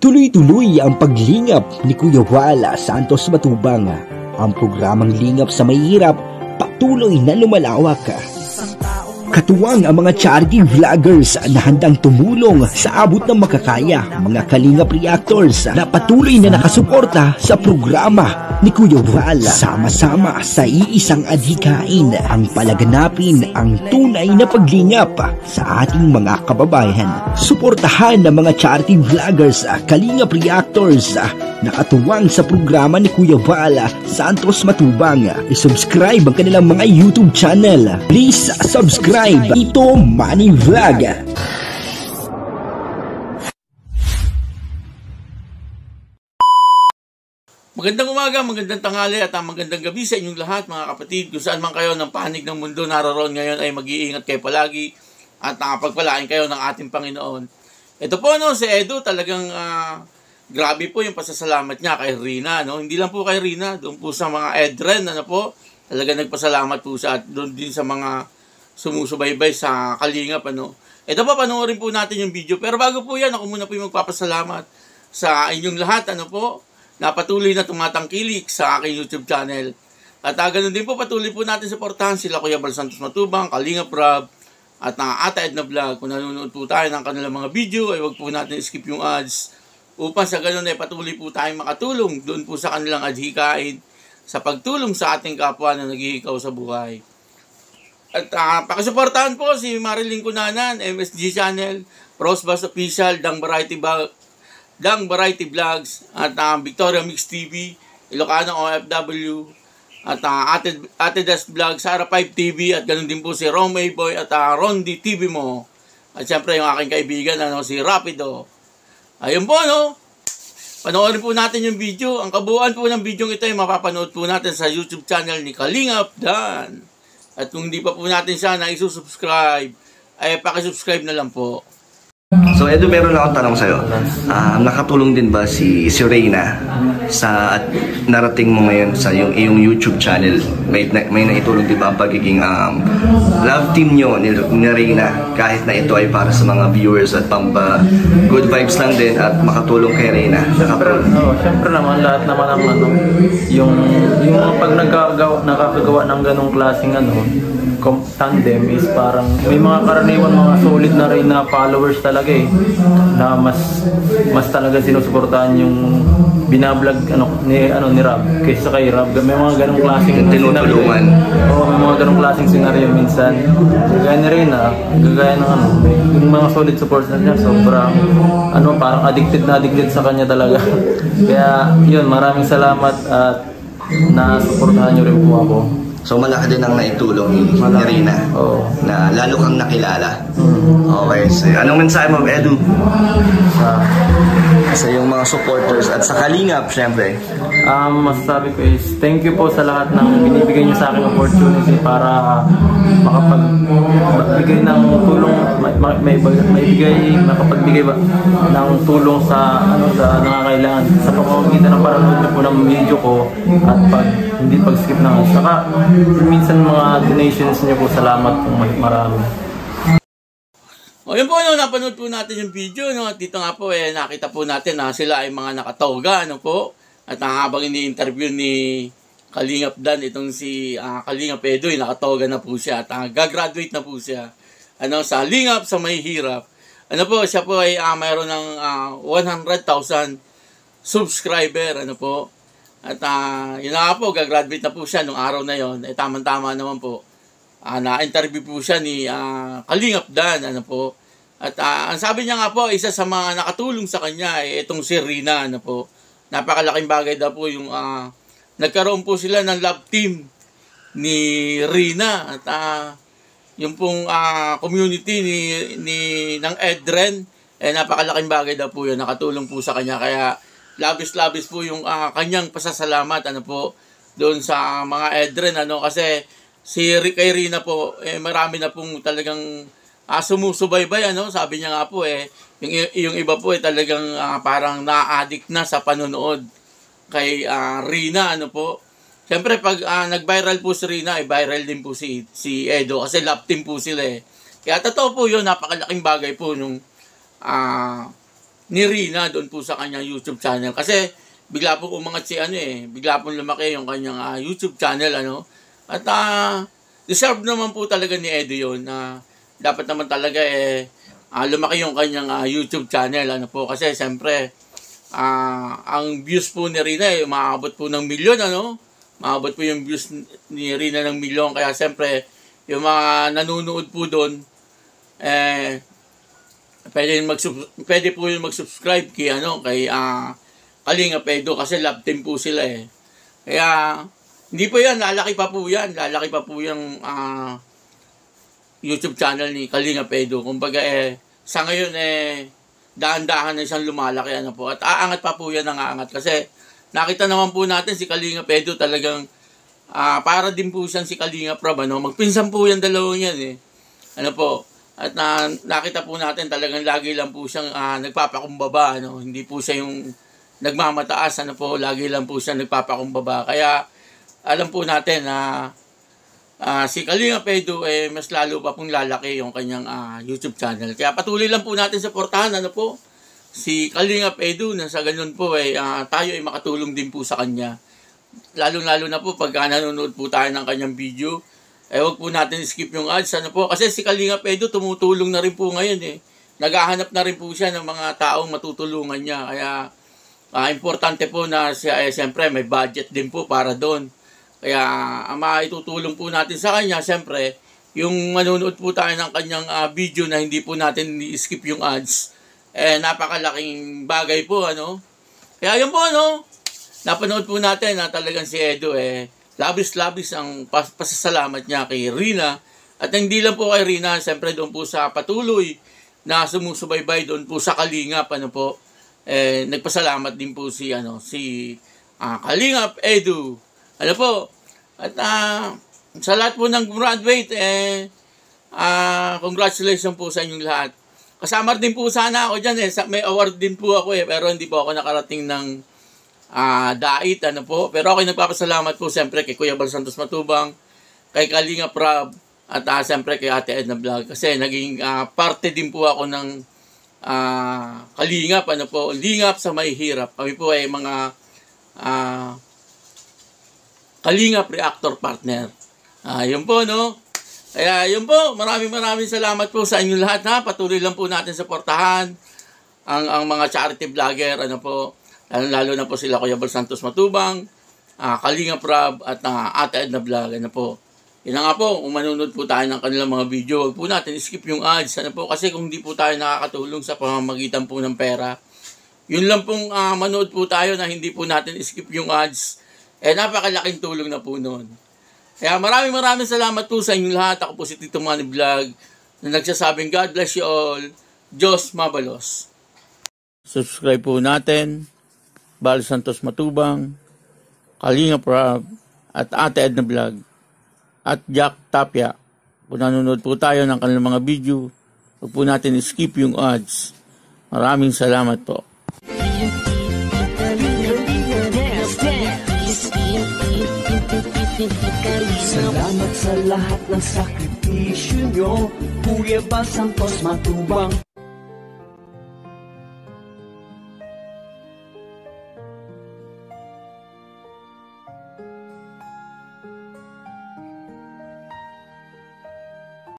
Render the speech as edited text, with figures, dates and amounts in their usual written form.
Tuloy-tuloy ang paglingap ni Kuya Wala Santos Matubang. Ang programang Lingap sa Mahihirap patuloy na lumalawak. Katuwang ang mga charity vloggers na handang tumulong sa abot ng makakaya, mga Kalingap reactors na patuloy na nakasuporta sa programa ni Kuya Val. Sama-sama sa iisang adhikain ang palaganapin ang tunay na paglingap sa ating mga kababayan. Suportahan ng mga charity vloggers, Kalingap reactors na katuwang sa programa ni Kuya Val Santos Matubang. I-subscribe ang kanilang mga YouTube channel. Please subscribe. Ito Money Vlog. Magandang umaga, magandang tanghali at magandang gabi sa inyong lahat mga kapatid. Kung saan man kayo ng panig ng mundo naroon ngayon ay mag-iingat kayo palagi at nakapagpalain kayo ng ating Panginoon. Ito po si Edo, talagang grabe po yung pasasalamat niya kay Rina. Hindi lang po kay Rina, doon po sa mga Edren, talagang nagpasalamat po siya at doon din sa mga sumusubaybay sa Kalingap. Ito po, panoorin po natin yung video. Pero bago po yan, ako muna po yung magpapasalamat sa inyong lahat, na patuloy na tumatangkilik sa aking YouTube channel. At ganun din po, patuloy po natin suportahan sila Kuya Val Santos Matubang, Kalingap Rob, at Ate Edna Vlog. Kung nanonood po tayo ng kanilang mga video, ay wag po natin skip yung ads upang sa ganun ay patuloy po tayong makatulong doon po sa kanilang adhikain sa pagtulong sa ating kapwa na naghihikaw sa buhay. At pakisuportahan po si Marilyn Cunanan, MSG Channel, Rosebus Official, Dang Variety Vlogs, at Victoria Mix TV, Ilocano OFW, at Ate Des Vlog, Sara 5 TV, at ganun din po si Romay Boy at Rondi TV mo. At syempre yung aking kaibigan, si Rapido. Ayun po, panoorin po natin yung video. Ang kabuuan po ng video ito ay mapapanood po natin sa YouTube channel ni Kalingap Dan. At kung hindi pa po natin siya na isusubscribe, ay pakisubscribe na lang po. So Edo, meron lang akong tanong sa'yo. Nakatulong din ba si Reyna sa narating mo ngayon sa iyong YouTube channel? May naitulong din ba ang pagiging love team nyo ni Reyna, kahit na ito ay para sa mga viewers at good vibes lang din at makatulong kay Reyna? Siyempre naman, lahat naman ang yung pag nakakagawa ng ganong klaseng tandem is parang may mga karaniwan, mga solid na rin na followers talaga na mas talaga sinusuportahan yung binablog ni Rob kaysa kay Rob. May mga ganong klaseng tinutulungan. May mga ganong klaseng senaryo minsan. Gaya ni Reyna, gagaya ng yung mga solid supporters niya, sobrang parang addicted sa kanya talaga. Kaya yun, maraming salamat at nasuportahan niyo rin po ako. So malaki din ang naitulong ni Reyna na lalo kang nakilala. Okay, so anong mensahe mo, Edu? Sa yung mga supporters at sa Kalingap, syempre. Masasabi ko is thank you po sa lahat ng binibigay niyo sa akin opportunity para makapagbigay ng tulong, makapagbigay ng tulong sa nangangailangan sa pamamagitan ng paranood niyo po ng video ko at hindi pag-skip ng ads. Saka minsan mga donations niyo po, salamat po marami. Yun po, napanood po natin yung video, At dito nga po, nakita po natin na sila ay mga nakatoga, po. At habang ini-interview ni Kalingap Dan, itong si Kalingap Edo, nakatoga na po siya. At gagraduate na po siya. Sa Lingap sa Mahihirap. Siya po ay mayroon ng 100,000 subscriber, po. At yun na po, gagraduate na po siya nung araw na yon. Tama-tama naman po. Na-interview po siya ni Kalingap Dan, po. At ang sabi niya nga po, isa sa mga nakatulong sa kanya ay itong si Rina, po. Napakalaking bagay daw po yung nagkaroon po sila ng love team ni Rina. At yung pong community ng Edren, napakalaking bagay daw po yun. Nakatulong po sa kanya. Kaya labis-labis po yung kanyang pasasalamat, po, doon sa mga Edren, kasi kay Rina po, marami na pong talagang sumusubaybay, sabi niya nga po, yung iba po talagang parang na-addict na sa panonood kay Rina, po. Siyempre, pag nag-viral po si Rina, viral din po si Edo kasi love team po sila, Kaya totoo po yun, napakalaking bagay po nung ni Rina doon po sa kanyang YouTube channel. Kasi bigla po umangat si bigla po lumaki yung kanyang YouTube channel, At deserve naman po talaga ni Edo yun na dapat naman talaga lumaki yung kanyang YouTube channel, Kasi siyempre, ang views po ni Rina maabot po ng milyon, Maabot po yung views ni Rina ng milyon. Kaya siyempre, yung mga nanonood po doon, pwede po yung mag-subscribe kay Kalingap Edo kasi love team po sila Kaya hindi po yan, lalaki pa po yung YouTube channel ni Kalingap Edo. Kumbaga sa ngayon dahan-dahan na siyang lumalaki po. At aangat pa po yan ang aangat kasi nakita naman po natin si Kalingap Edo talagang para din po siyang si Kalingap Rob, magpinsan po yan dalawang yan At nakita po natin talagang lagi lang po siyang nagpapakumbaba, Hindi po siya yung nagmamataas, lagi lang po siya nagpapakumbaba. Kaya alam po natin na si Kalingap Edo mas lalo pa pong lalaki yung kanyang YouTube channel. Kaya patuloy lang po natin suportahan si Kalingap Edo na sa ganun po tayo makatulong din po sa kanya. Lalo-lalo na po pagka nanonood po tayo ng kanyang video. Huwag po natin skip yung ads, Kasi si Kalingap Edo tumutulong na rin po ngayon Naghahanap na rin po siya ng mga taong matutulungan niya. Kaya importante po na siyempre may budget din po para doon. Kaya ang maitutulong po natin sa kanya, siyempre, yung manonood po tayo ng kanyang video na hindi po natin i-skip yung ads, napakalaking bagay po, Kaya yun po, napanood po natin na talagang si Edo, labis-labis ang pasasalamat niya kay Rina. At hindi lang po kay Rina, siyempre doon po sa patuloy na sumusubaybay doon po sa Kalingap, nagpasalamat din po si Kalingap Edo. At sa lahat po ng graduate, congratulations po sa inyong lahat. Kasama din po sana ako dyan may award din po ako pero hindi po ako nakarating ng dait, Pero ako nagpapasalamat po siyempre kay Kuya Bal Santos Matubang, kay Kalingap Rob, at siyempre kay Ate Edna Vlog. Kasi naging parte din po ako ng Kalingap, Lingap sa May Hirap. Kami po ay mga Kalingap Reactor Partner. Yun po, Kaya yun po, maraming salamat po sa inyong lahat, Patuloy lang po natin suportahan ang mga charity vlogger, lalo na po sila Kuya Bal Santos Matubang, Kalingap Rob, at Ate Edna Vlog, Yun nga po, kung manunod po tayo ng kanilang mga video, huwag po natin skip yung ads, kasi kung hindi po tayo nakakatulong sa pamamagitan po ng pera, yun lang pong manood po tayo na hindi po natin skip yung ads, napakalaking tulong na po noon. Kaya maraming salamat po sa inyong lahat. Ako po si Tito Manny Vlog na nagsasabing God bless you all. Diyos mabalos. Subscribe po natin Bal Santos Matubang, Kalingap Rob, at Ate Edna Vlog, at Jack Tapia. Kung nanonood po tayo ng kanilang mga video, huwag po natin skip yung ads. Maraming salamat po. Salamat sa lahat ng sakripisyo nyo, Kuya Bal Santos Matubang.